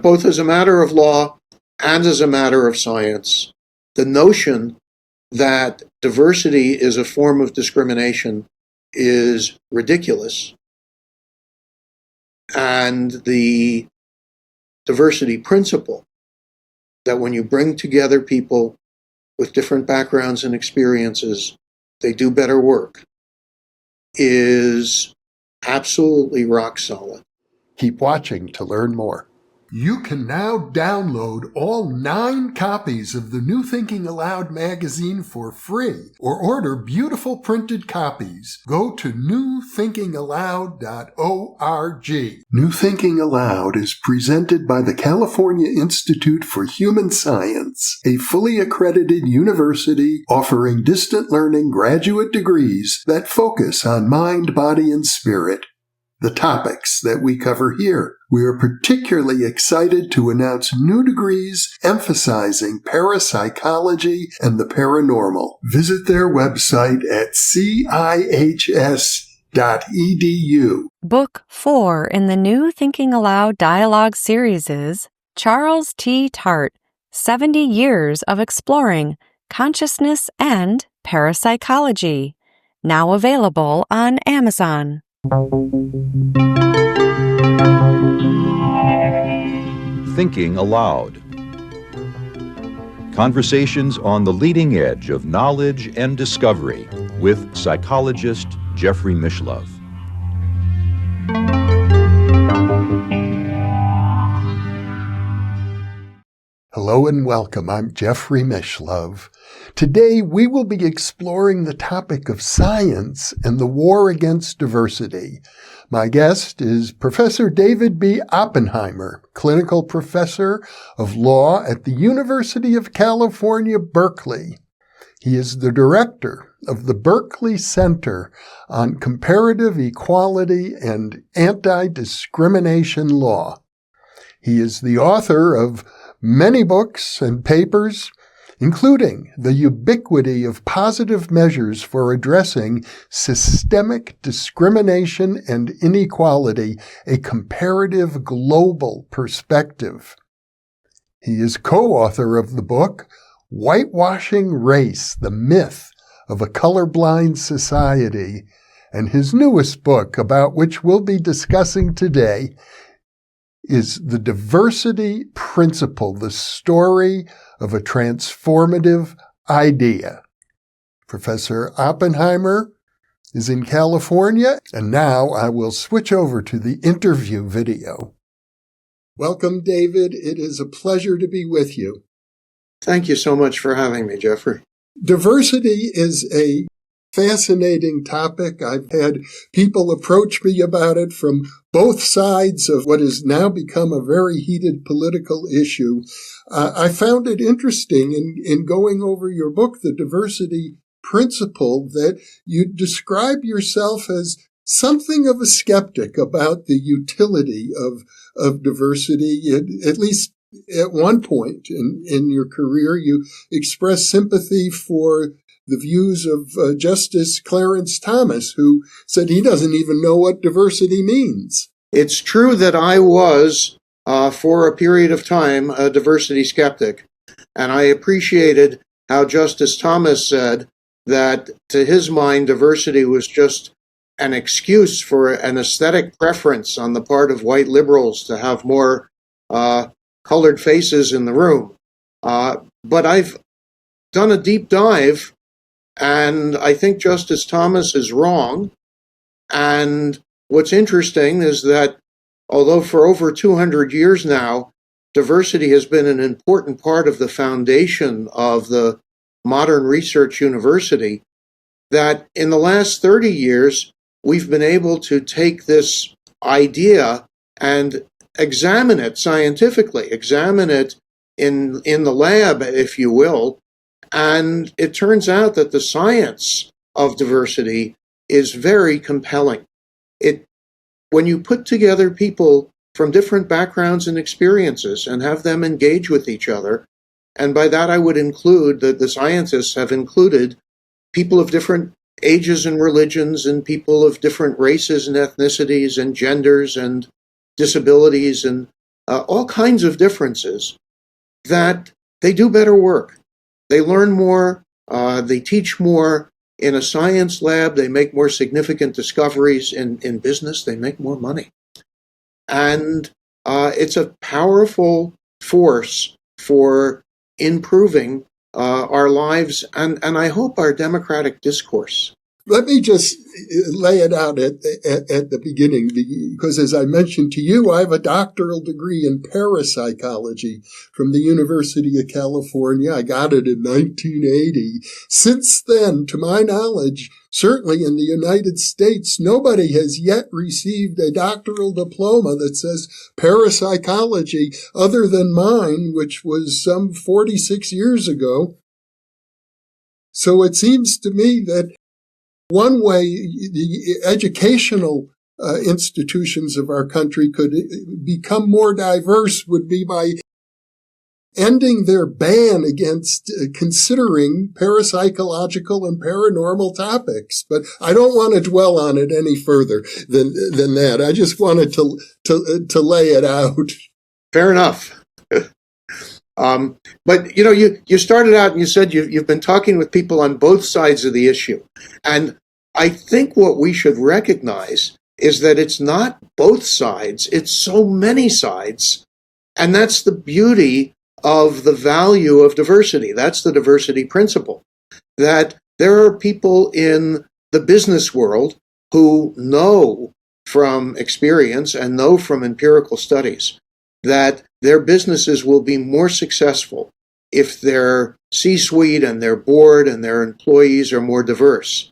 both as a matter of law and as a matter of science, the notion that diversity is a form of discrimination is ridiculous. And the diversity principle, that when you bring together people with different backgrounds and experiences, they do better work, is absolutely rock solid. Keep watching to learn more. You can now download all 9 copies of the New Thinking Aloud magazine for free, or order beautiful printed copies. Go to newthinkingaloud.org. New Thinking Aloud is presented by the California Institute for Human Science, a fully accredited university offering distant learning graduate degrees that focus on mind, body, and spirit. The topics that we cover here. We are particularly excited to announce new degrees emphasizing parapsychology and the paranormal. Visit their website at cihs.edu. Book 4 in the New Thinking Aloud dialogue series is Charles T. Tart, 70 Years of Exploring Consciousness and Parapsychology, now available on Amazon. Thinking Aloud. Conversations on the leading edge of knowledge and discovery with psychologist Jeffrey Mishlove. Hello and welcome. I'm Jeffrey Mishlove. Today we will be exploring the topic of science and the war against diversity. My guest is Professor David B. Oppenheimer, clinical professor of law at the University of California, Berkeley. He is the director of the Berkeley Center on Comparative Equality and Anti-Discrimination Law. He is the author of many books and papers, including The Ubiquity of Positive Measures for Addressing Systemic Discrimination and Inequality, a Comparative Global Perspective. He is co-author of the book, Whitewashing Race, the Myth of a Colorblind Society, and his newest book, about which we'll be discussing today, is The Diversity Principle, the Story of a Transformative Idea. Professor Oppenheimer is in California, and now I will switch over to the interview video. Welcome, David. It is a pleasure to be with you. Thank you so much for having me, Jeffrey. Diversity is a fascinating topic. I've had people approach me about it from both sides of what has now become a very heated political issue. I found it interesting in going over your book, The Diversity Principle, that you describe yourself as something of a skeptic about the utility of diversity, at least at one point in your career. You express sympathy for the views of Justice Clarence Thomas, who said he doesn't even know what diversity means. It's true that I was, for a period of time, a diversity skeptic, and I appreciated how Justice Thomas said that, to his mind, diversity was just an excuse for an aesthetic preference on the part of white liberals to have more colored faces in the room. But I've done a deep dive, and I think Justice Thomas is wrong. And what's interesting is that although for over 200 years now, diversity has been an important part of the foundation of the modern research university, that in the last 30 years, we've been able to take this idea and examine it scientifically, examine it in the lab, if you will. And it turns out that the science of diversity is very compelling. When you put together people from different backgrounds and experiences and have them engage with each other, and by that I would include that the scientists have included people of different ages and religions and people of different races and ethnicities and genders and disabilities and all kinds of differences, that they do better work. They learn more, they teach more in a science lab, they make more significant discoveries in business, they make more money. And it's a powerful force for improving our lives and I hope our democratic discourse. Let me just lay it out at the beginning, because as I mentioned to you, I have a doctoral degree in parapsychology from the University of California. I got it in 1980. Since then, to my knowledge, certainly in the United States, nobody has yet received a doctoral diploma that says parapsychology other than mine, which was some 46 years ago. So it seems to me that one way the educational institutions of our country could become more diverse would be by ending their ban against considering parapsychological and paranormal topics. But I don't want to dwell on it any further than that. I just wanted to lay it out. Fair enough. But you started out and you said you've been talking with people on both sides of the issue. And I think what we should recognize is that it's not both sides, it's so many sides. And that's the beauty of the value of diversity. That's the diversity principle. That there are people in the business world who know from experience and know from empirical studies that their businesses will be more successful if their C-suite and their board and their employees are more diverse.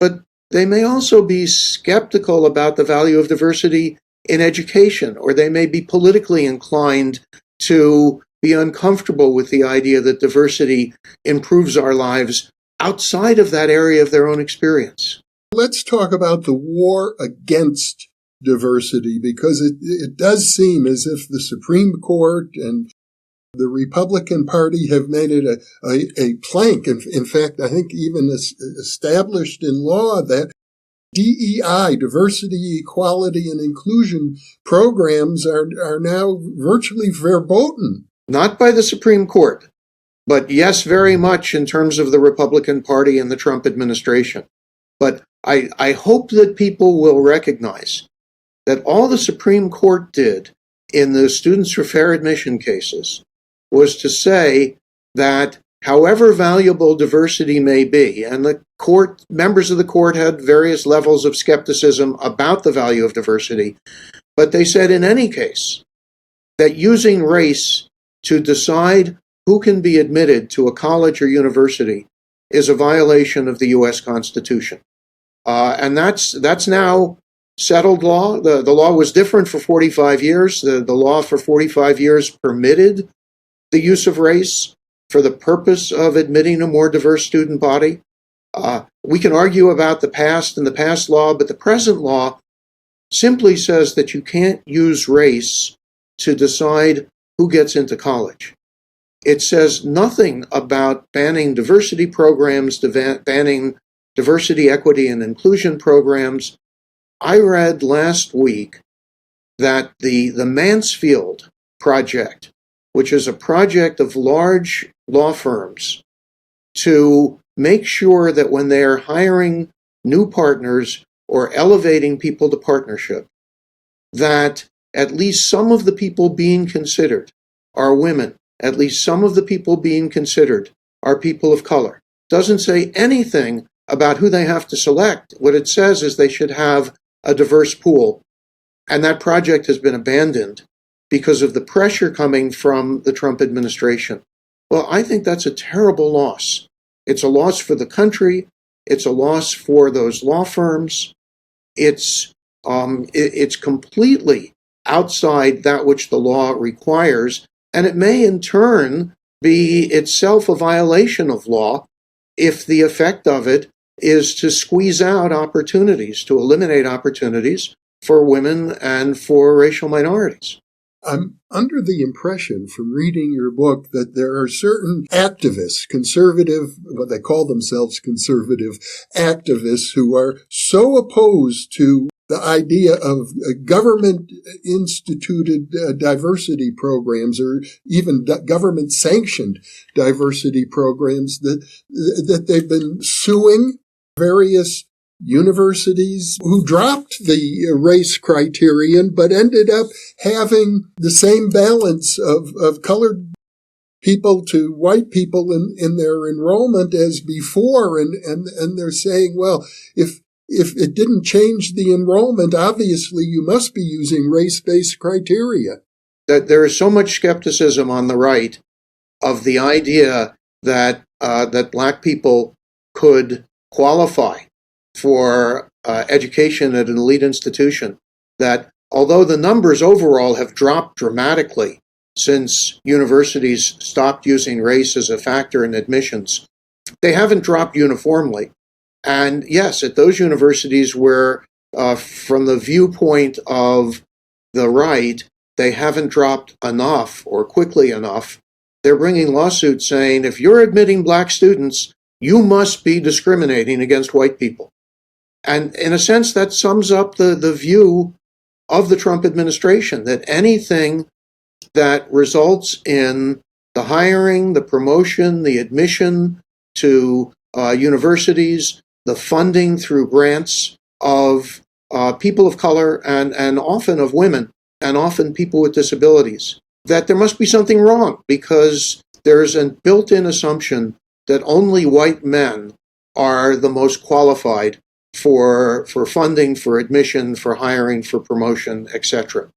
But they may also be skeptical about the value of diversity in education, or they may be politically inclined to be uncomfortable with the idea that diversity improves our lives outside of that area of their own experience. Let's talk about the war against diversity, because it does seem as if the Supreme Court and the Republican Party have made it a plank. In fact, I think even established in law that DEI, diversity, equality, and inclusion programs are now virtually verboten. Not by the Supreme Court, but yes, very much in terms of the Republican Party and the Trump administration. But I hope that people will recognize that all the Supreme Court did in the Students for Fair Admission cases was to say that however valuable diversity may be, and the court, members of the court had various levels of skepticism about the value of diversity, but they said in any case that using race to decide who can be admitted to a college or university is a violation of the U.S. Constitution. And that's now settled law. The law was different for 45 years. The law for 45 years permitted the use of race for the purpose of admitting a more diverse student body. We can argue about the past and the past law, but the present law simply says that you can't use race to decide who gets into college. It says nothing about banning diversity programs, banning diversity, equity, and inclusion programs. I read last week that the Mansfield Project, which is a project of large law firms to make sure that when they are hiring new partners or elevating people to partnership, that at least some of the people being considered are women, at least some of the people being considered are people of color. Doesn't say anything about who they have to select. What it says is they should have a diverse pool. And that project has been abandoned because of the pressure coming from the Trump administration. Well, I think that's a terrible loss. It's a loss for the country. It's a loss for those law firms. It's completely outside that which the law requires, and it may in turn be itself a violation of law if the effect of it is to squeeze out opportunities, to eliminate opportunities for women and for racial minorities. I'm under the impression from reading your book that there are certain activists, conservative, what they call themselves conservative activists, who are so opposed to the idea of government-instituted diversity programs, or even government-sanctioned diversity programs, that they've been suing various universities who dropped the race criterion but ended up having the same balance of colored people to white people in their enrollment as before. And they're saying, well, if it didn't change the enrollment, obviously you must be using race-based criteria. That there is so much skepticism on the right of the idea that black people could qualify for education at an elite institution, that although the numbers overall have dropped dramatically since universities stopped using race as a factor in admissions, they haven't dropped uniformly. And yes, at those universities where, from the viewpoint of the right, they haven't dropped enough or quickly enough, they're bringing lawsuits saying, if you're admitting black students, you must be discriminating against white people. And in a sense, that sums up the view of the Trump administration, that anything that results in the hiring, the promotion, the admission to universities, the funding through grants of people of color and often of women and often people with disabilities, that there must be something wrong, because there's a built-in assumption that only white men are the most qualified for funding, for admission, for hiring, for promotion, etc.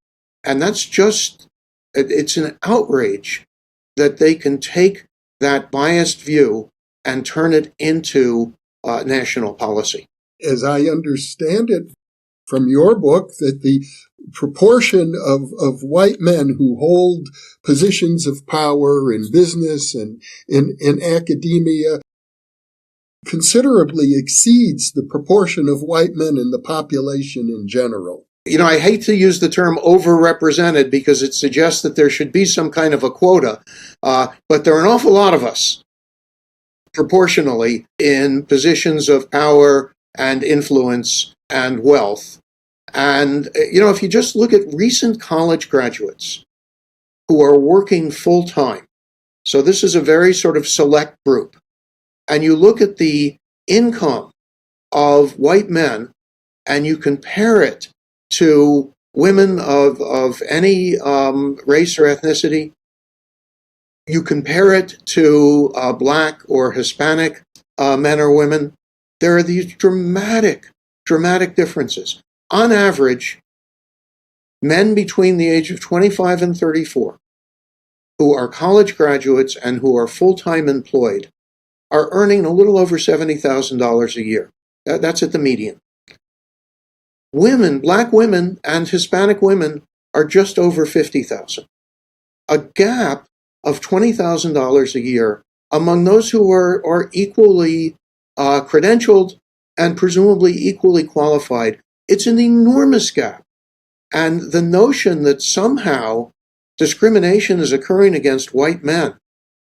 And that's just, it's an outrage that they can take that biased view and turn it into national policy. As I understand it from your book, that the proportion of white men who hold positions of power in business and in academia considerably exceeds the proportion of white men in the population in general. You know, I hate to use the term overrepresented because it suggests that there should be some kind of a quota, but there are an awful lot of us proportionally in positions of power and influence and wealth. And, you know, if you just look at recent college graduates who are working full-time, so this is a very sort of select group, and you look at the income of white men and you compare it to women of any race or ethnicity, you compare it to black or Hispanic men or women, there are these dramatic differences. On average, men between the age of 25 and 34 who are college graduates and who are full-time employed are earning a little over $70,000 a year. That's at the median. Women, black women and Hispanic women, are just over $50,000. A gap of $20,000 a year among those who are equally credentialed and presumably equally qualified. It's an enormous gap. And the notion that somehow discrimination is occurring against white men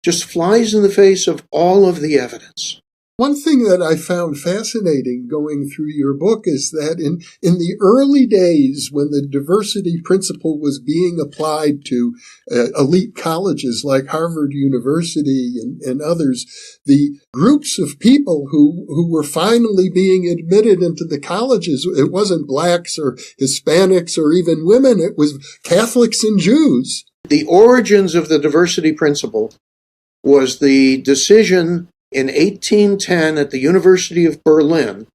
just flies in the face of all of the evidence. One thing that I found fascinating going through your book is that in the early days when the diversity principle was being applied to elite colleges like Harvard University and others, the groups of people who were finally being admitted into the colleges, it wasn't blacks or Hispanics or even women, it was Catholics and Jews. The origins of the diversity principle was the decision in 1810 at the University of Berlin,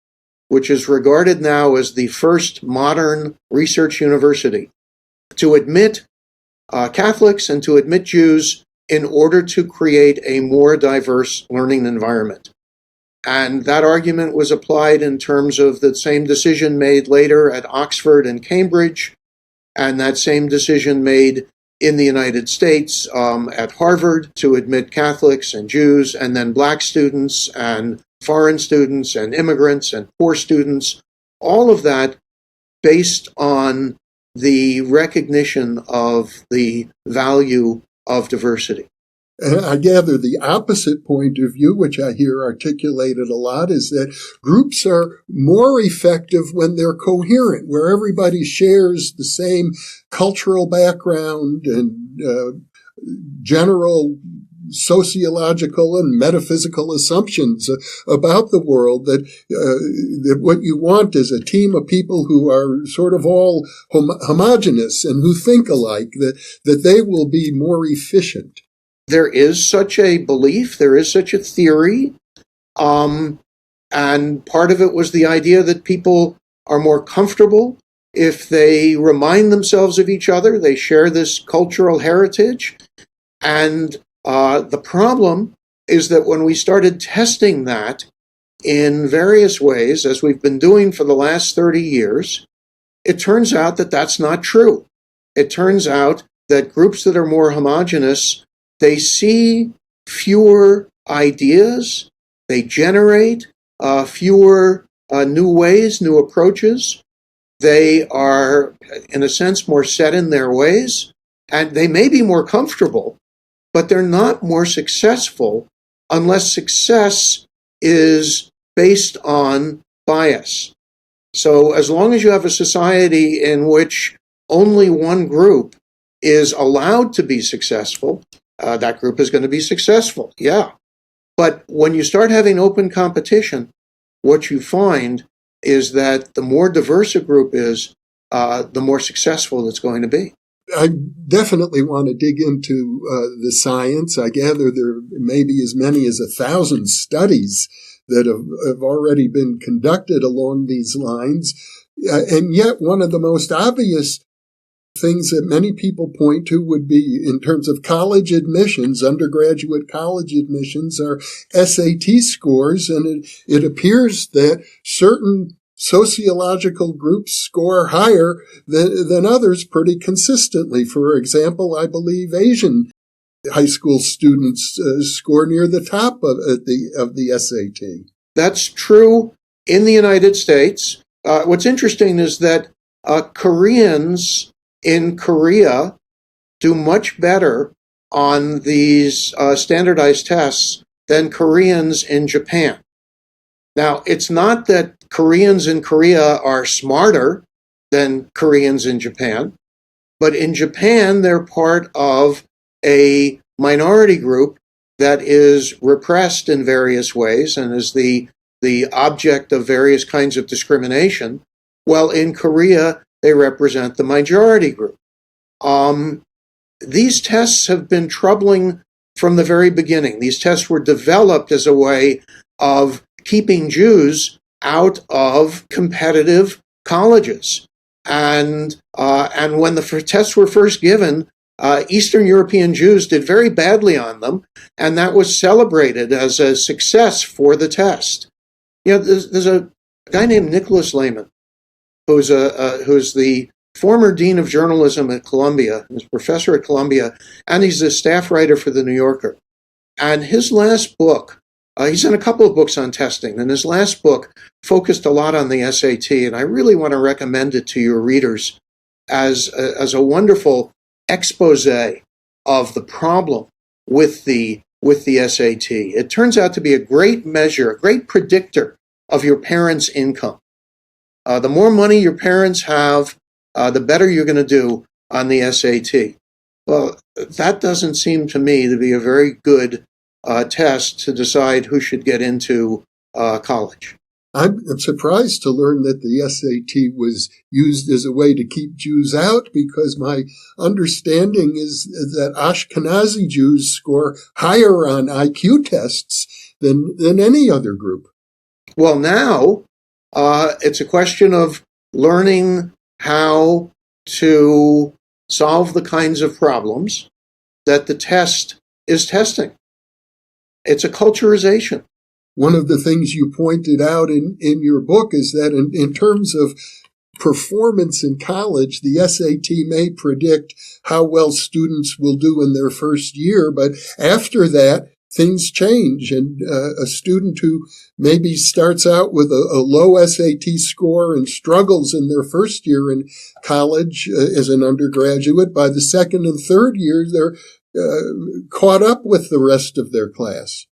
which is regarded now as the first modern research university, to admit Catholics and to admit Jews in order to create a more diverse learning environment. And that argument was applied in terms of the same decision made later at Oxford and Cambridge, and that same decision made in the United States at Harvard to admit Catholics and Jews, and then black students and foreign students and immigrants and poor students, all of that based on the recognition of the value of diversity. And I gather the opposite point of view, which I hear articulated a lot, is that groups are more effective when they're coherent, where everybody shares the same cultural background and general sociological and metaphysical assumptions about the world, that what you want is a team of people who are sort of all homogenous and who think alike, that they will be more efficient. There is such a belief, there is such a theory, and part of it was the idea that people are more comfortable if they remind themselves of each other, they share this cultural heritage. And the problem is that when we started testing that in various ways, as we've been doing for the last 30 years, it turns out that that's not true. It turns out that groups that are more homogenous, they see fewer ideas, they generate fewer new ways, new approaches. They are, in a sense, more set in their ways, and they may be more comfortable, but they're not more successful unless success is based on bias. So as long as you have a society in which only one group is allowed to be successful, that group is going to be successful, yeah. But when you start having open competition, what you find is that the more diverse a group is, the more successful it's going to be. I definitely want to dig into the science. I gather there may be as many as 1,000 studies that have already been conducted along these lines. And yet one of the most obvious things that many people point to would be, in terms of college admissions, undergraduate college admissions, are SAT scores. And it appears that certain sociological groups score higher than others pretty consistently. For example, I believe Asian high school students score near the top of the SAT. That's true in the United States. What's interesting is that Koreans in Korea do much better on these standardized tests than Koreans in Japan. Now, it's not that Koreans in Korea are smarter than Koreans in Japan, but in Japan, they're part of a minority group that is repressed in various ways and is the object of various kinds of discrimination. Well, in Korea, they represent the majority group. These tests have been troubling from the very beginning. These tests were developed as a way of keeping Jews out of competitive colleges. And when the tests were first given, Eastern European Jews did very badly on them, and that was celebrated as a success for the test. You know, there's a guy named Nicholas Lehman, who's the former dean of journalism at Columbia, he's a professor at Columbia, and he's a staff writer for The New Yorker. And his last book, he's done a couple of books on testing, and his last book focused a lot on the SAT, and I really want to recommend it to your readers as a wonderful expose of the problem with the SAT. It turns out to be a great measure, a great predictor of your parents' income. The more money your parents have, the better you're going to do on the SAT. Well, that doesn't seem to me to be a very good test to decide who should get into college. I'm surprised to learn that the SAT was used as a way to keep Jews out, because my understanding is that Ashkenazi Jews score higher on IQ tests than any other group. Well, now it's a question of learning how to solve the kinds of problems that the test is testing. It's a culturization. One of the things you pointed out in your book is that in terms of performance in college, the SAT may predict how well students will do in their first year, but after that, things change. And a student who maybe starts out with a low SAT score and struggles in their first year in college as an undergraduate, by the second and third year, caught up with the rest of their class.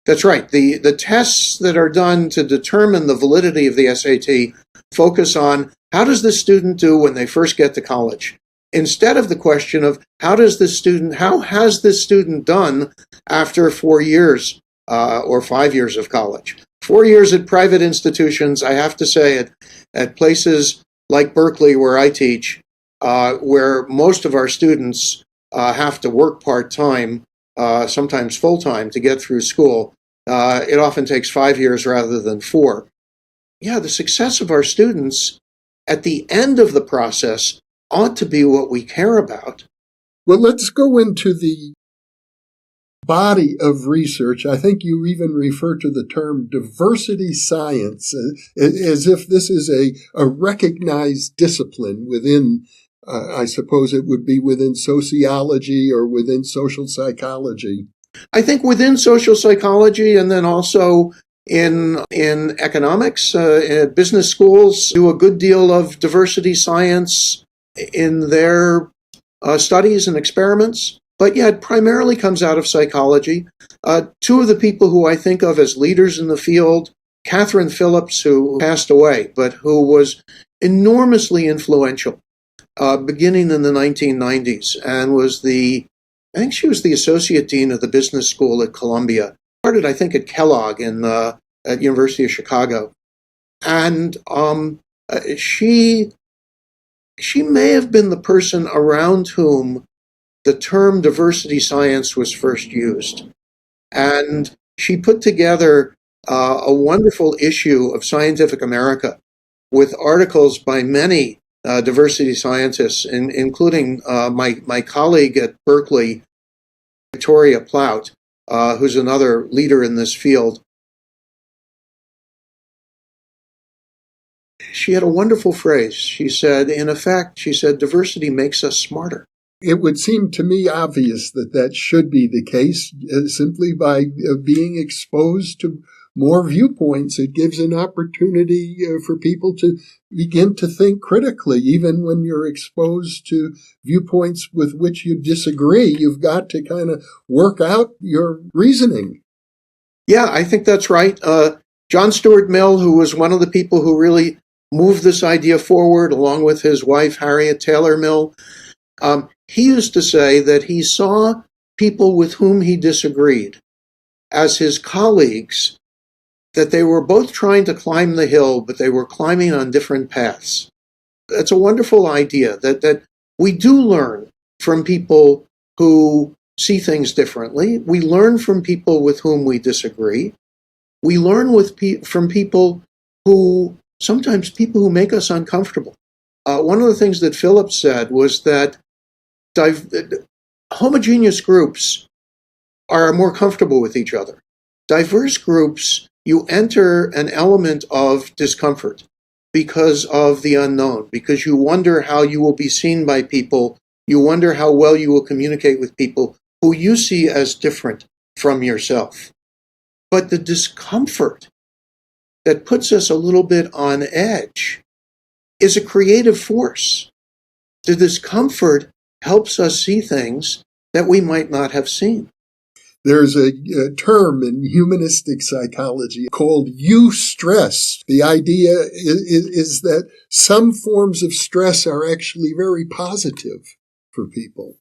That's right. The tests that are done to determine the validity of the SAT focus on how does this student do when they first get to college, instead of the question of how has this student done after 4 years or 5 years of college. 4 years at private institutions, I have to say, at places like Berkeley, where I teach, where most of our students have to work part-time, sometimes full-time, to get through school. It often takes 5 years rather than 4. Yeah, the success of our students at the end of the process ought to be what we care about. Well, let's go into the body of research. I think you even refer to the term diversity science as if this is a recognized discipline within, I suppose it would be within sociology or within social psychology. I think within social psychology, and then also in economics, business schools do a good deal of diversity science in their studies and experiments. But yeah, it primarily comes out of psychology. Two of the people who I think of as leaders in the field, Catherine Phillips, who passed away, but who was enormously influential beginning in the 1990s, and I think she was the associate dean of the business school at Columbia. Started, I think, at Kellogg at University of Chicago. And she may have been the person around whom the term diversity science was first used. And she put together a wonderful issue of Scientific America with articles by many diversity scientists, including my colleague at Berkeley, Victoria Plout, who's another leader in this field. She had a wonderful phrase. She said, in effect, diversity makes us smarter. It would seem to me obvious that should be the case. Simply by being exposed to more viewpoints, it gives an opportunity for people to begin to think critically. Even when you're exposed to viewpoints with which you disagree, you've got to kind of work out your reasoning. Yeah, I think that's right. John Stuart Mill, who was one of the people who really moved this idea forward, along with his wife, Harriet Taylor Mill, he used to say that he saw people with whom he disagreed as his colleagues, that they were both trying to climb the hill, but they were climbing on different paths. That's a wonderful idea, that we do learn from people who see things differently. We learn from people with whom we disagree. We learn from people who make us uncomfortable. One of the things that Phillips said was that homogeneous groups are more comfortable with each other. Diverse groups, you enter an element of discomfort because of the unknown, because you wonder how you will be seen by people. You wonder how well you will communicate with people who you see as different from yourself. But the discomfort that puts us a little bit on edge is a creative force. The discomfort helps us see things that we might not have seen. There's a term in humanistic psychology called eustress. The idea is that some forms of stress are actually very positive for people.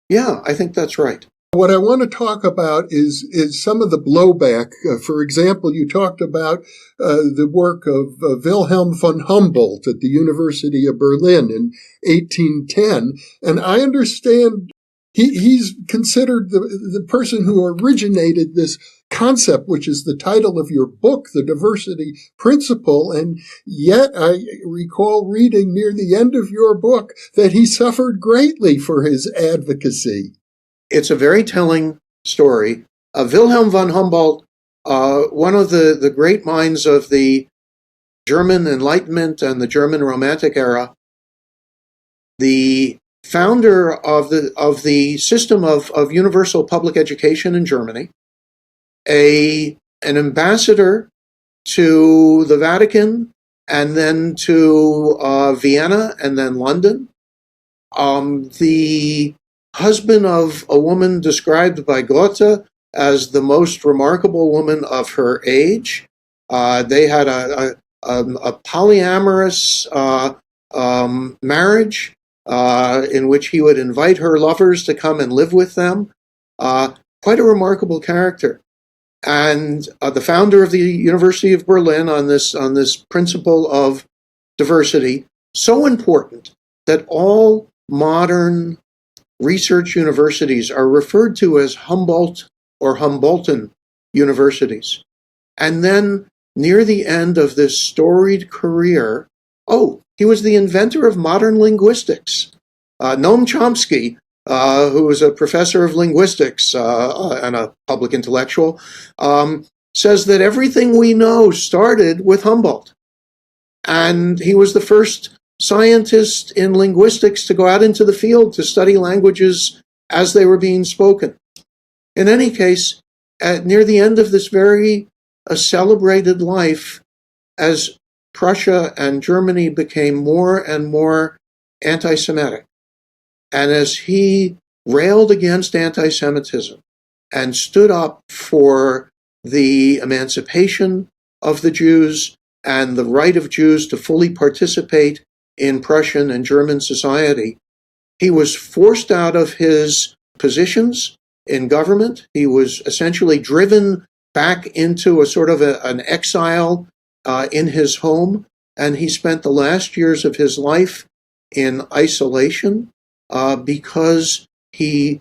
Yeah, I think that's right. What I want to talk about is some of the blowback. For example, you talked about the work of Wilhelm von Humboldt at the University of Berlin in 1810. And I understand he's considered the person who originated this concept, which is the title of your book, The Diversity Principle. And yet I recall reading near the end of your book that he suffered greatly for his advocacy. It's a very telling story. Wilhelm von Humboldt, one of the great minds of the German Enlightenment and the German Romantic era, the founder of the system of universal public education in Germany, an ambassador to the Vatican, and then to Vienna, and then London, the husband of a woman described by Goethe as the most remarkable woman of her age. They had a polyamorous marriage in which he would invite her lovers to come and live with them. Quite a remarkable character. And the founder of the University of Berlin on this principle of diversity, so important that all modern research universities are referred to as Humboldt or Humboldtian universities. And then near the end of this storied career, he was the inventor of modern linguistics. Noam Chomsky, who was a professor of linguistics and a public intellectual, says that everything we know started with Humboldt. And he was the first scientist in linguistics to go out into the field to study languages as they were being spoken. In any case, near the end of this very celebrated life, as Prussia and Germany became more and more anti-Semitic, and as he railed against anti-Semitism and stood up for the emancipation of the Jews and the right of Jews to fully participate in Prussian and German society, he was forced out of his positions in government. He was essentially driven back into a sort of an exile in his home, and he spent the last years of his life in isolation because he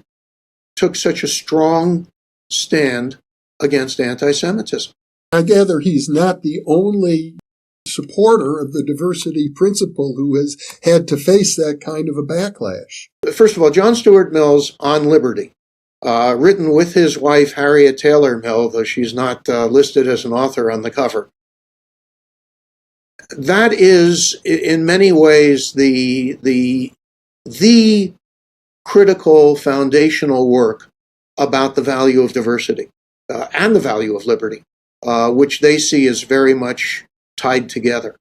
took such a strong stand against anti-Semitism. I gather he's not the only supporter of the diversity principle who has had to face that kind of a backlash. First of all, John Stuart Mill's On Liberty, written with his wife Harriet Taylor Mill, though she's not listed as an author on the cover. That is, in many ways, the critical foundational work about the value of diversity and the value of liberty, which they see as very much tied together.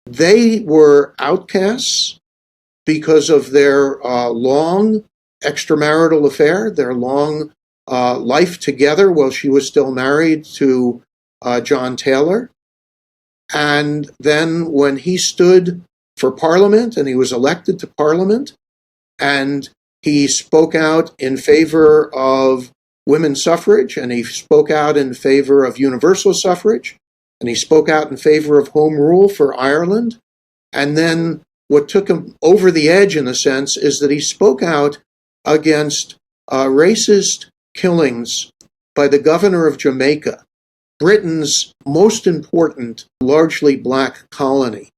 They were outcasts because of their long extramarital affair, their long life together while she was still married to John Taylor. And then when he stood for Parliament and he was elected to Parliament, and he spoke out in favor of women's suffrage, and he spoke out in favor of universal suffrage, and he spoke out in favor of home rule for Ireland. And then what took him over the edge, in a sense, is that he spoke out against racist killings by the governor of Jamaica, Britain's most important, largely black colony.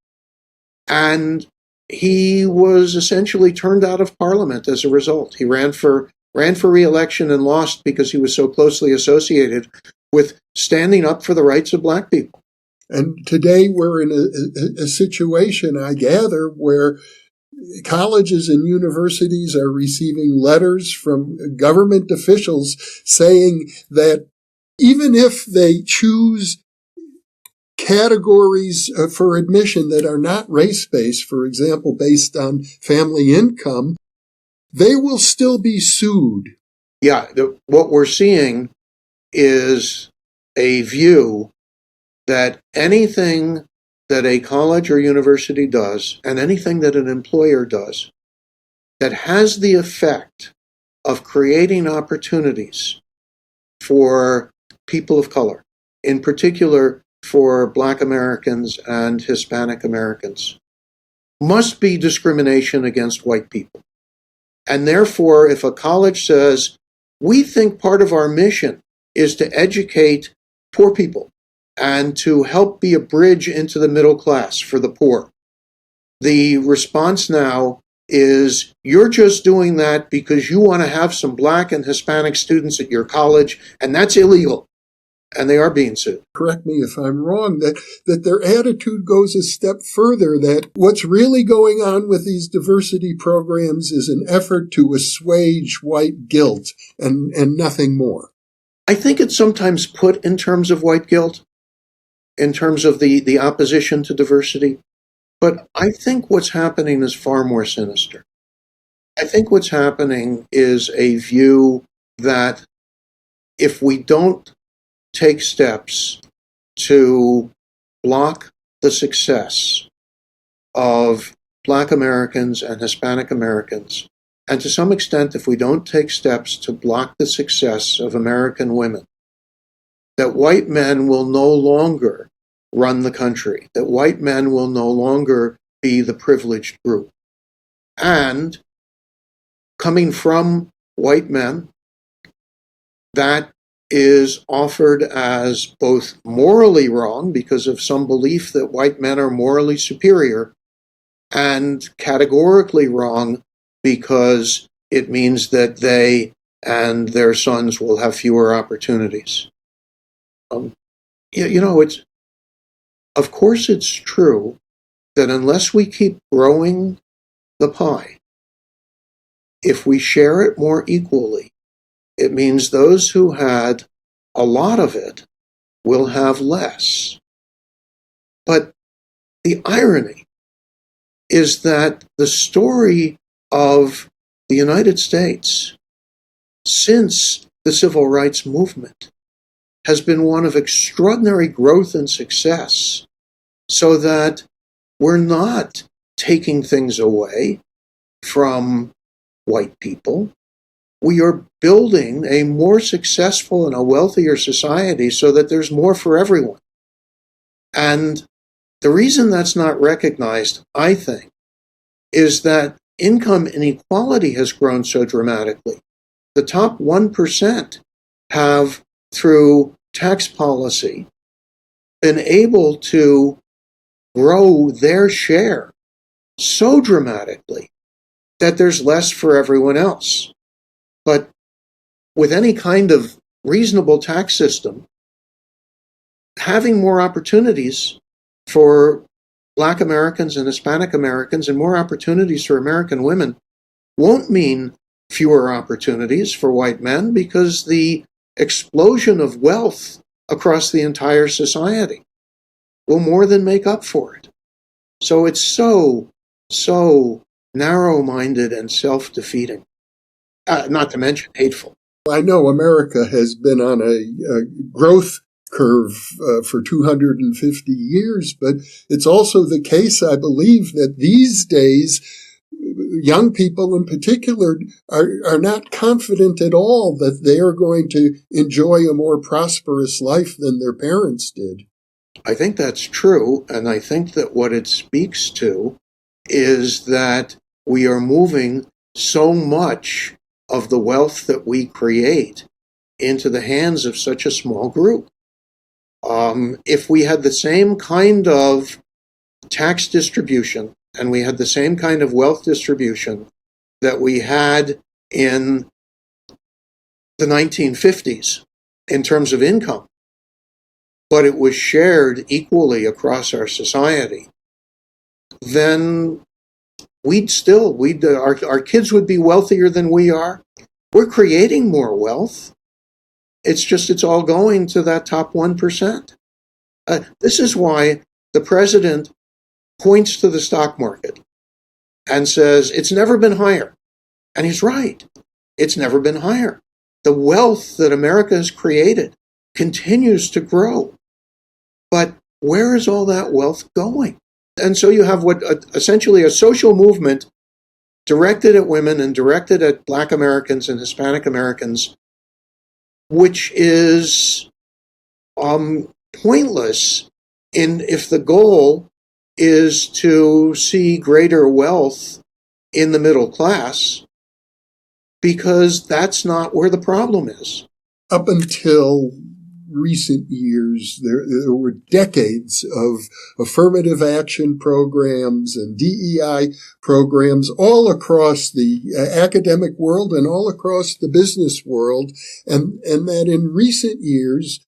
And he was essentially turned out of Parliament as a result. He ran for re-election and lost because he was so closely associated with standing up for the rights of black people. And today we're in a situation, I gather, where colleges and universities are receiving letters from government officials saying that even if they choose categories for admission that are not race-based, for example, based on family income, they will still be sued. Yeah, what we're seeing is a view that anything that a college or university does, and anything that an employer does, that has the effect of creating opportunities for people of color, in particular for Black Americans and Hispanic Americans, must be discrimination against white people. And therefore, if a college says, we think part of our mission is to educate poor people and to help be a bridge into the middle class for the poor, the response now is, you're just doing that because you want to have some Black and Hispanic students at your college, and that's illegal. And they are being sued. Correct me if I'm wrong, that their attitude goes a step further, that what's really going on with these diversity programs is an effort to assuage white guilt and nothing more. I think it's sometimes put in terms of white guilt, in terms of the opposition to diversity. But I think what's happening is far more sinister. I think what's happening is a view that if we don't take steps to block the success of Black Americans and Hispanic Americans, and to some extent, if we don't take steps to block the success of American women, that white men will no longer run the country, that white men will no longer be the privileged group. And coming from white men, that is offered as both morally wrong because of some belief that white men are morally superior, and categorically wrong because it means that they and their sons will have fewer opportunities. It's, of course it's true that unless we keep growing the pie, if we share it more equally, it means those who had a lot of it will have less. But the irony is that the story of the United States since the Civil Rights Movement has been one of extraordinary growth and success, so that we're not taking things away from white people. We are building a more successful and a wealthier society so that there's more for everyone. And the reason that's not recognized, I think, is that income inequality has grown so dramatically. The top 1% have, through tax policy, been able to grow their share so dramatically that there's less for everyone else. But with any kind of reasonable tax system, having more opportunities for Black Americans and Hispanic Americans and more opportunities for American women won't mean fewer opportunities for white men, because the explosion of wealth across the entire society will more than make up for it. So it's so narrow-minded and self-defeating, not to mention hateful. I know America has been on a growth curve for 250 years, but it's also the case, I believe, that these days young people in particular are not confident at all that they are going to enjoy a more prosperous life than their parents did. I think that's true, and I think that what it speaks to is that we are moving so much of the wealth that we create into the hands of such a small group. If we had the same kind of tax distribution and we had the same kind of wealth distribution that we had in the 1950s in terms of income, but it was shared equally across our society, then our kids would be wealthier than we are. We're creating more wealth. It's all going to that top 1%. This is why the president points to the stock market and says, it's never been higher. And he's right. It's never been higher. The wealth that America has created continues to grow. But where is all that wealth going? And so you have what essentially a social movement directed at women and directed at Black Americans and Hispanic Americans, which is pointless if the goal is to see greater wealth in the middle class, because that's not where the problem is. Up until recent years, there were decades of affirmative action programs and DEI programs all across the academic world and all across the business world, and that in recent years,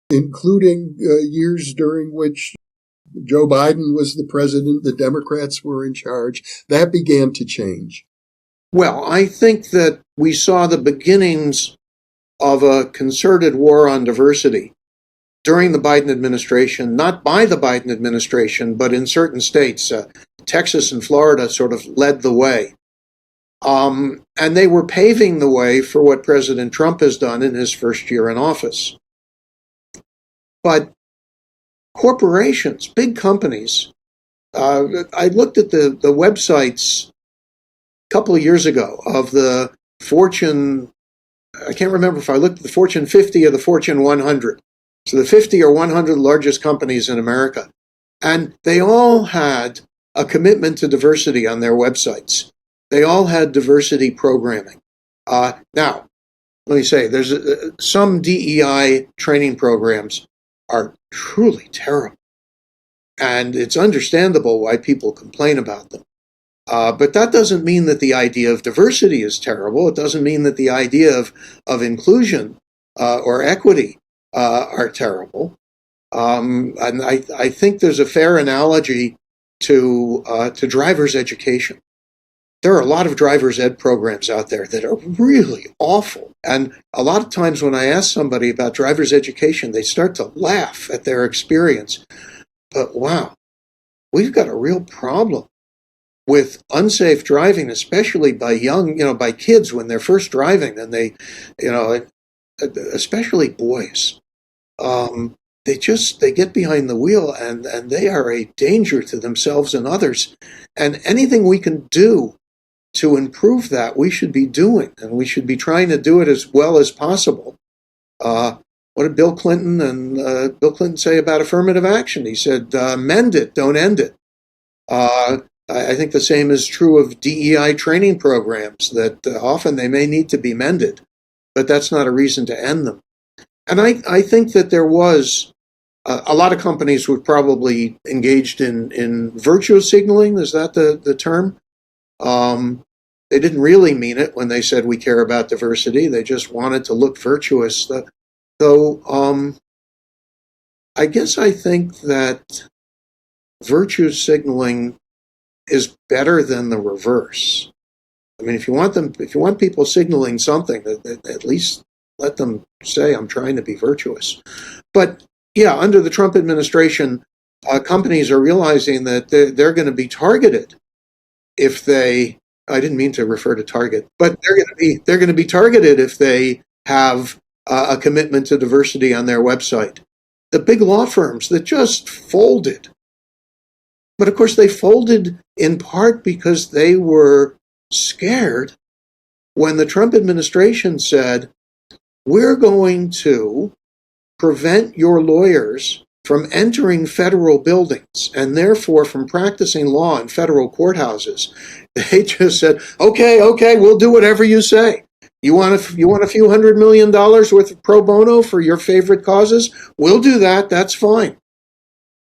including years during which Joe Biden was the president, the Democrats were in charge, that began to change. Well, I think that we saw the beginnings of a concerted war on diversity during the Biden administration, not by the Biden administration, but in certain states. Texas and Florida sort of led the way. And they were paving the way for what President Trump has done in his first year in office. But corporations, big companies, I looked at the websites a couple of years ago of the Fortune, I can't remember if I looked at the Fortune 50 or the Fortune 100. So the 50 or 100 largest companies in America. And they all had a commitment to diversity on their websites. They all had diversity programming. Now, let me say, there's some DEI training programs are truly terrible. And it's understandable why people complain about them. But that doesn't mean that the idea of diversity is terrible. It doesn't mean that the idea of inclusion or equity are terrible. And I think there's a fair analogy to driver's education. There are a lot of driver's ed programs out there that are really awful. And a lot of times when I ask somebody about driver's education, they start to laugh at their experience. But wow, we've got a real problem with unsafe driving, especially by by kids when they're first driving, and they, especially boys. They get behind the wheel and they are a danger to themselves and others. And anything we can do to improve that, we should be doing, and we should be trying to do it as well as possible. What did Bill Clinton say about affirmative action? He said, mend it, don't end it. I think the same is true of DEI training programs, that often they may need to be mended, but that's not a reason to end them. And I think that there was a lot of companies were probably engaged in virtue signaling. Is that the term? They didn't really mean it when they said we care about diversity. They just wanted to look virtuous. Though I guess I think that virtue signaling is better than the reverse. I mean, if you want people signaling something, at least let them say, I'm trying to be virtuous. But yeah, under the Trump administration, companies are realizing that they're going to be targeted if they, I didn't mean to refer to Target, but they're going to be targeted if they have a commitment to diversity on their website. The big law firms that just folded. But of course, they folded in part because they were scared when the Trump administration said, we're going to prevent your lawyers from entering federal buildings and therefore from practicing law in federal courthouses. They just said, okay, we'll do whatever you say. You want a few $100 million worth of pro bono for your favorite causes? We'll do that. That's fine.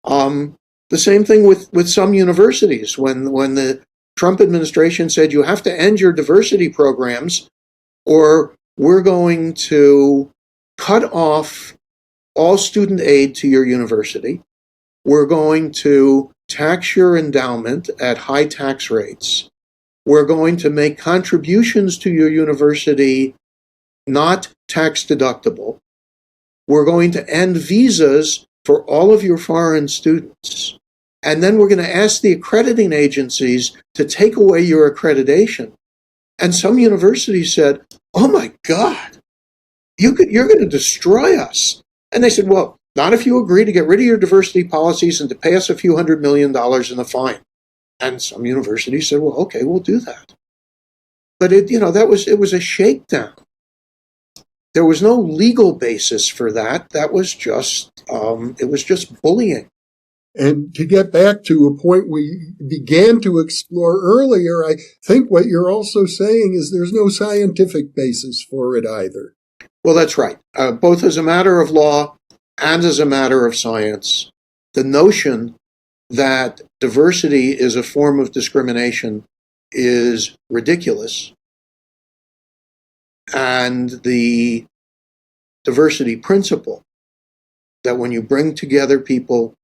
The same thing with some universities. When the Trump administration said you have to end your diversity programs or we're going to cut off all student aid to your university. We're going to tax your endowment at high tax rates. We're going to make contributions to your university not tax deductible. We're going to end visas for all of your foreign students. And then we're going to ask the accrediting agencies to take away your accreditation. And some universities said, oh my God, you're going to destroy us. And they said, well, not if you agree to get rid of your diversity policies and to pay us a few $100 million in a fine. And some universities said, well, okay, we'll do that. But it was a shakedown. There was no legal basis for that. That was just, it was just bullying. And to get back to a point we began to explore earlier, I think what you're also saying is there's no scientific basis for it either. Well, that's right. Both as a matter of law and as a matter of science, the notion that diversity is a form of discrimination is ridiculous. And the diversity principle that when you bring together people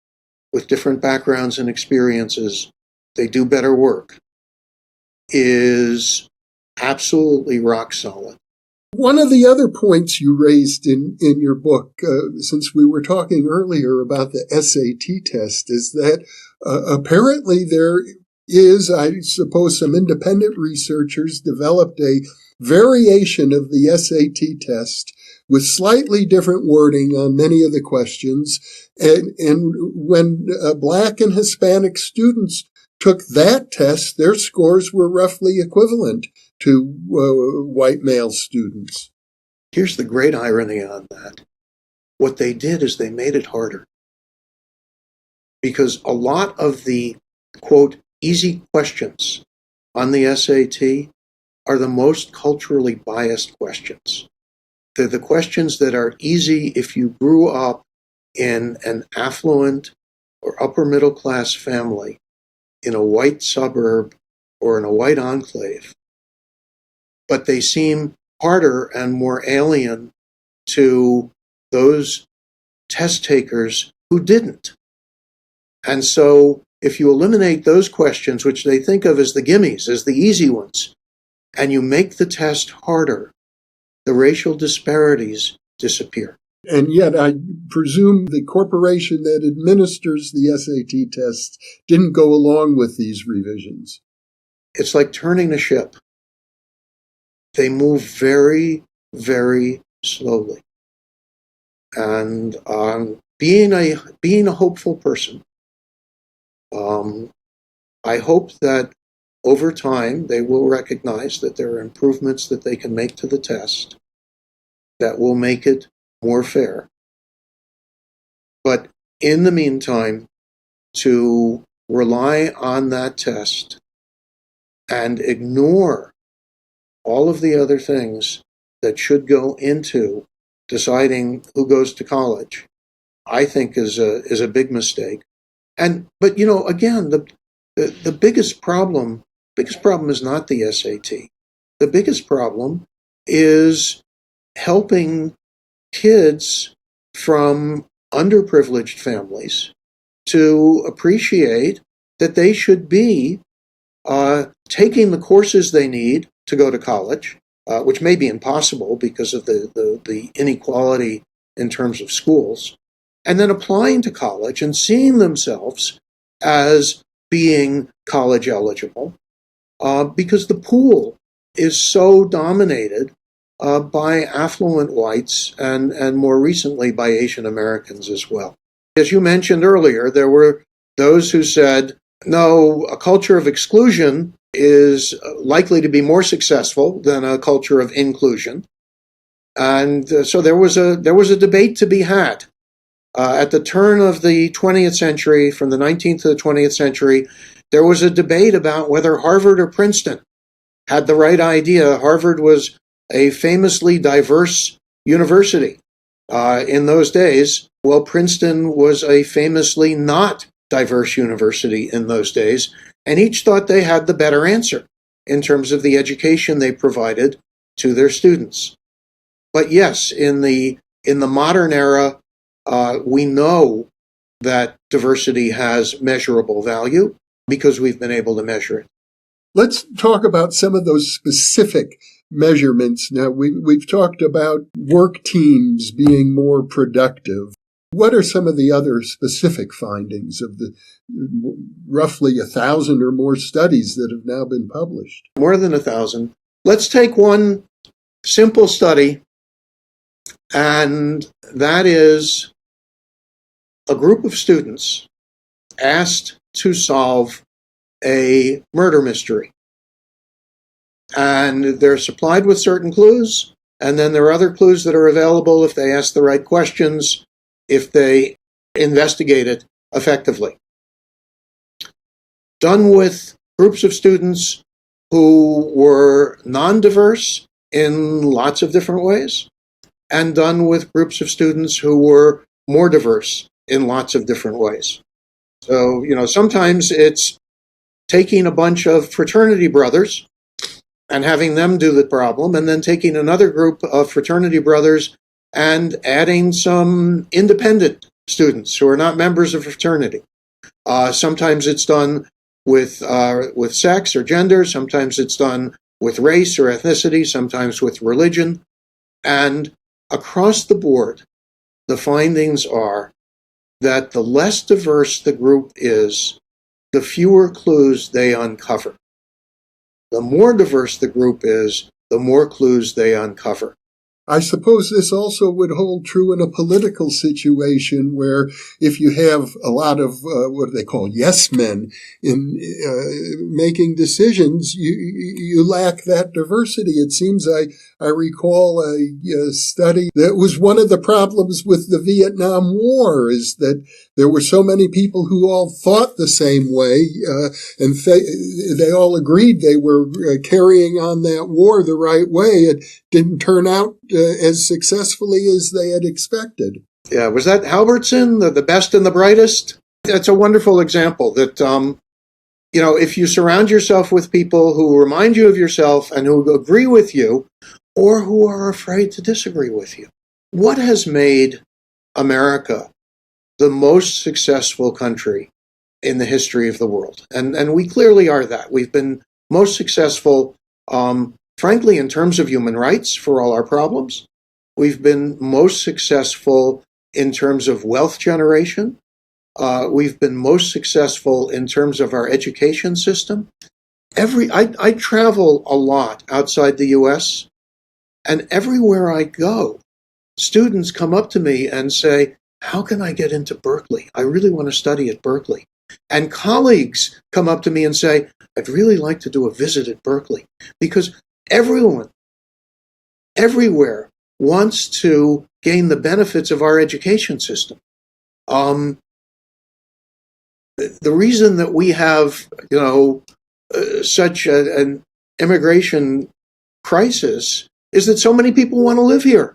with different backgrounds and experiences, they do better work, is absolutely rock solid. One of the other points you raised in your book, since we were talking earlier about the SAT test, is that apparently there is, I suppose, some independent researchers developed a variation of the SAT test with slightly different wording on many of the questions. And when Black and Hispanic students took that test, their scores were roughly equivalent to white male students. Here's the great irony on that. What they did is they made it harder. Because a lot of the, quote, easy questions on the SAT are the most culturally biased questions. They're the questions that are easy if you grew up in an affluent or upper middle class family in a white suburb or in a white enclave. But they seem harder and more alien to those test takers who didn't. And so if you eliminate those questions, which they think of as the gimmies, as the easy ones, and you make the test harder, the racial disparities disappear. And yet I presume the corporation that administers the SAT tests didn't go along with these revisions. It's like turning a ship. They move very, very slowly. And being a hopeful person, I hope that over time they will recognize that there are improvements that they can make to the test that will make it more fair. But in the meantime, to rely on that test and ignore all of the other things that should go into deciding who goes to college, I think is a big mistake. But again, the biggest problem is not the SAT. The biggest problem is helping kids from underprivileged families to appreciate that they should be taking the courses they need to go to college, which may be impossible because of the inequality in terms of schools, and then applying to college and seeing themselves as being college eligible, because the pool is so dominated by affluent whites and more recently by Asian Americans as well. As you mentioned earlier, there were those who said, no, a culture of exclusion is likely to be more successful than a culture of inclusion. And so there was a debate to be had. At the turn of the 20th century, from the 19th to the 20th century, there was a debate about whether Harvard or Princeton had the right idea. Harvard was a famously diverse university in those days, while Princeton was a famously not diverse university in those days, and each thought they had the better answer in terms of the education they provided to their students. But yes, in the modern era, we know that diversity has measurable value because we've been able to measure it. Let's talk about some of those specific measurements. Now, we've talked about work teams being more productive. What are some of the other specific findings of the roughly 1,000 or more studies that have now been published? More than 1,000. Let's take one simple study, and that is a group of students asked to solve a murder mystery. And they're supplied with certain clues, and then there are other clues that are available if they ask the right questions, if they investigate it effectively. Done with groups of students who were non-diverse in lots of different ways, and done with groups of students who were more diverse in lots of different ways. So, sometimes it's taking a bunch of fraternity brothers and having them do the problem, and then taking another group of fraternity brothers and adding some independent students who are not members of fraternity. Sometimes it's done with sex or gender. Sometimes it's done with race or ethnicity. Sometimes with religion. And across the board, the findings are that the less diverse the group is, the fewer clues they uncover. The more diverse the group is, the more clues they uncover. I suppose this also would hold true in a political situation where if you have a lot of what they call yes men in making decisions, you lack that diversity. It seems I recall a study that was one of the problems with the Vietnam War is that there were so many people who all thought the same way, and they all agreed they were carrying on that war the right way. It didn't turn out as successfully as they had expected. Yeah, was that Halbertson, the best and the brightest? That's a wonderful example that, if you surround yourself with people who remind you of yourself and who agree with you or who are afraid to disagree with you. What has made America the most successful country in the history of the world? And we clearly are that. We've been most successful, frankly, in terms of human rights for all our problems. We've been most successful in terms of wealth generation. We've been most successful in terms of our education system. I travel a lot outside the U.S., and everywhere I go, students come up to me and say, how can I get into Berkeley? I really want to study at Berkeley. And colleagues come up to me and say, I'd really like to do a visit at Berkeley. Because everyone, everywhere, wants to gain the benefits of our education system. The reason that we have, such an immigration crisis is that so many people want to live here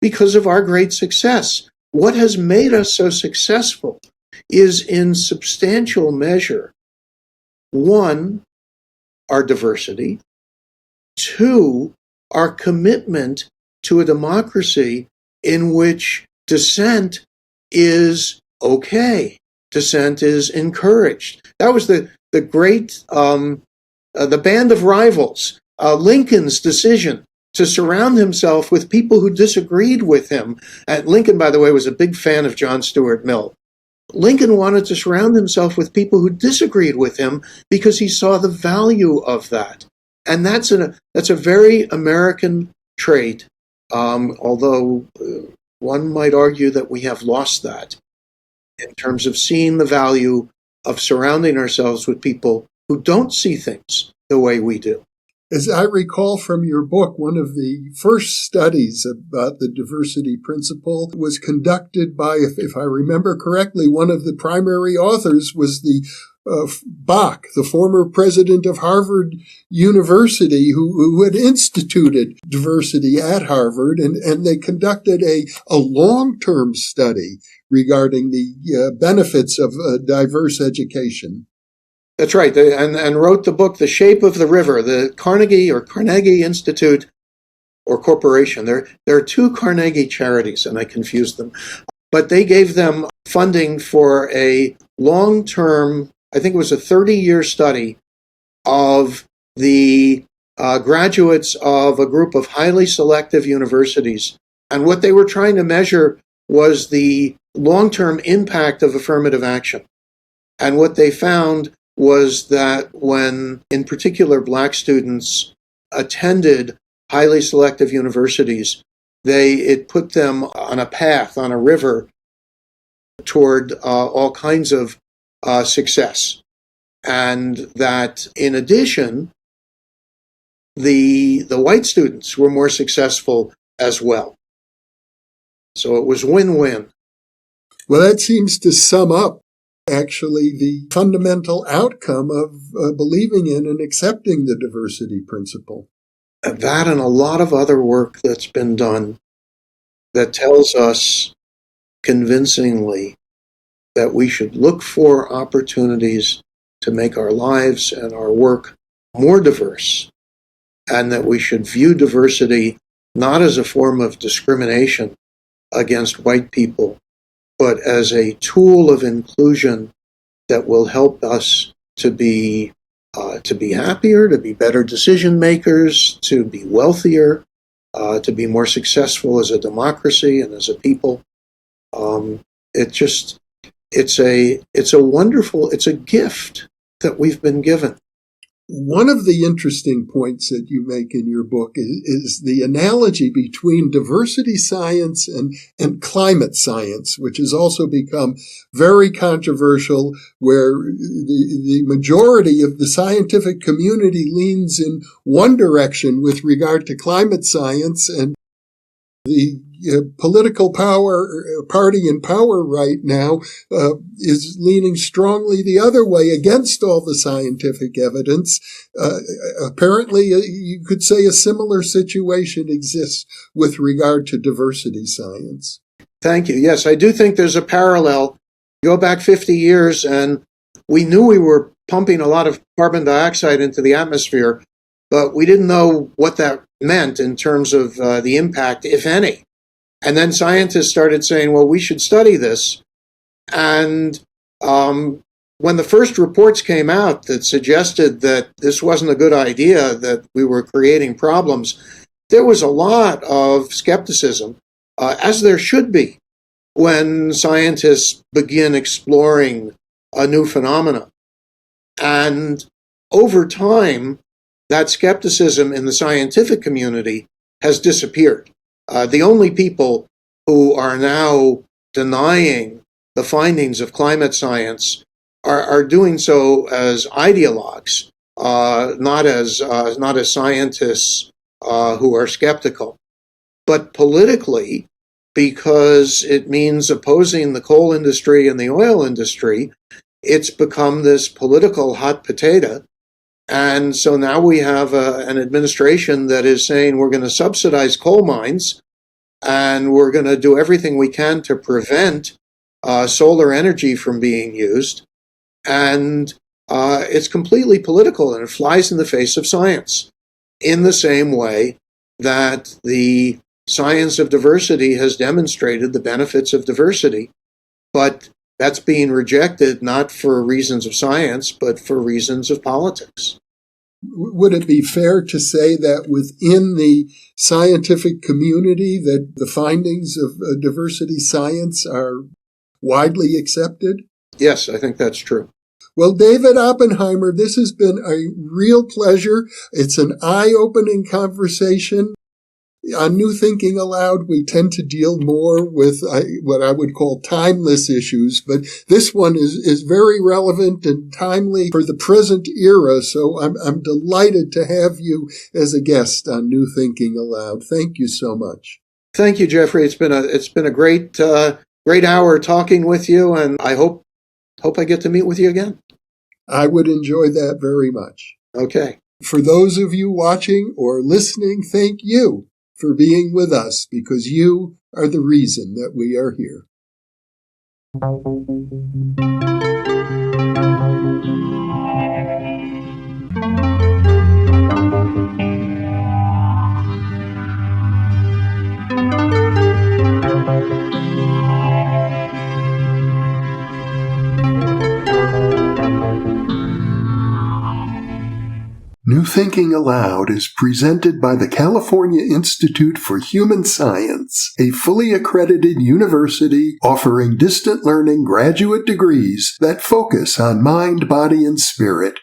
because of our great success. What has made us so successful is in substantial measure, one, our diversity, two, our commitment to a democracy in which dissent is okay. Dissent is encouraged. That was the great, the band of rivals, Lincoln's decision to surround himself with people who disagreed with him. And Lincoln, by the way, was a big fan of John Stuart Mill. Lincoln wanted to surround himself with people who disagreed with him because he saw the value of that. And that's a very American trait, although one might argue that we have lost that in terms of seeing the value of surrounding ourselves with people who don't see things the way we do. As I recall from your book, one of the first studies about the diversity principle was conducted by, if I remember correctly, one of the primary authors was the Bach, the former president of Harvard University, who had instituted diversity at Harvard, and they conducted a long-term study regarding the benefits of diverse education. That's right, and wrote the book, The Shape of the River, the Carnegie Institute or Corporation. There are two Carnegie charities, and I confused them. But they gave them funding for a long-term, I think it was a 30-year study of the graduates of a group of highly selective universities. And what they were trying to measure was the long-term impact of affirmative action. And what they found was that when, in particular, Black students attended highly selective universities, it put them on a path, on a river, toward all kinds of success. And that, in addition, the white students were more successful as well. So it was win-win. Well, that seems to sum up actually the fundamental outcome of believing in and accepting the diversity principle. That and a lot of other work that's been done that tells us convincingly that we should look for opportunities to make our lives and our work more diverse, and that we should view diversity not as a form of discrimination against white people, but as a tool of inclusion that will help us to be happier, to be better decision makers, to be wealthier, to be more successful as a democracy and as a people. it's a wonderful, it's a gift that we've been given. One of the interesting points that you make in your book is the analogy between diversity science and climate science, which has also become very controversial, where the majority of the scientific community leans in one direction with regard to climate science, and the political party in power right now is leaning strongly the other way against all the scientific evidence. Apparently, you could say a similar situation exists with regard to diversity science. Thank you. Yes, I do think there's a parallel. Go back 50 years, and we knew we were pumping a lot of carbon dioxide into the atmosphere, but we didn't know what that meant in terms of the impact, if any. And then scientists started saying, well, we should study this. And when the first reports came out that suggested that this wasn't a good idea, that we were creating problems, there was a lot of skepticism, as there should be, when scientists begin exploring a new phenomena. And over time, that skepticism in the scientific community has disappeared. The only people who are now denying the findings of climate science are doing so as ideologues, not as scientists who are skeptical. But politically, because it means opposing the coal industry and the oil industry, it's become this political hot potato. And so now we have an administration that is saying we're going to subsidize coal mines, and we're going to do everything we can to prevent solar energy from being used. And it's completely political, and it flies in the face of science, in the same way that the science of diversity has demonstrated the benefits of diversity. But that's being rejected not for reasons of science, but for reasons of politics. Would it be fair to say that within the scientific community that the findings of diversity science are widely accepted? Yes, I think that's true. Well, David Oppenheimer, this has been a real pleasure. It's an eye-opening conversation. On New Thinking Aloud, we tend to deal more with what I would call timeless issues, but this one is very relevant and timely for the present era, so I'm delighted to have you as a guest on New Thinking Aloud. Thank you so much. Thank you, Jeffrey. It's been a great hour talking with you, and I hope I get to meet with you again. I would enjoy that very much. Okay. For those of you watching or listening, thank you for being with us, because you are the reason that we are here. New Thinking Aloud is presented by the California Institute for Human Science, a fully accredited university offering distant learning graduate degrees that focus on mind, body, and spirit.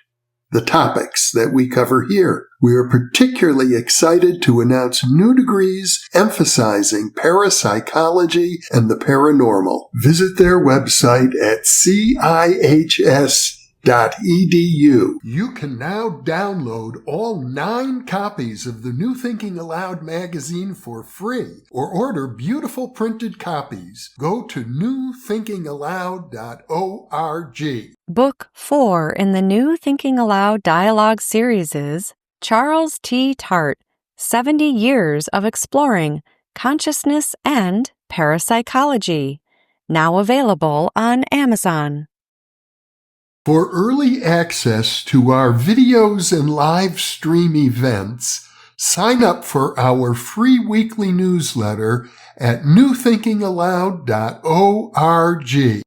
The topics that we cover here. We are particularly excited to announce new degrees emphasizing parapsychology and the paranormal. Visit their website at CIHS.edu. You can now download all 9 copies of the New Thinking Aloud magazine for free, or order beautiful printed copies. Go to newthinkingaloud.org. Book 4 in the New Thinking Aloud dialogue series is Charles T. Tart, 70 Years of Exploring Consciousness and Parapsychology, now available on Amazon. For early access to our videos and live stream events, sign up for our free weekly newsletter at newthinkingaloud.org.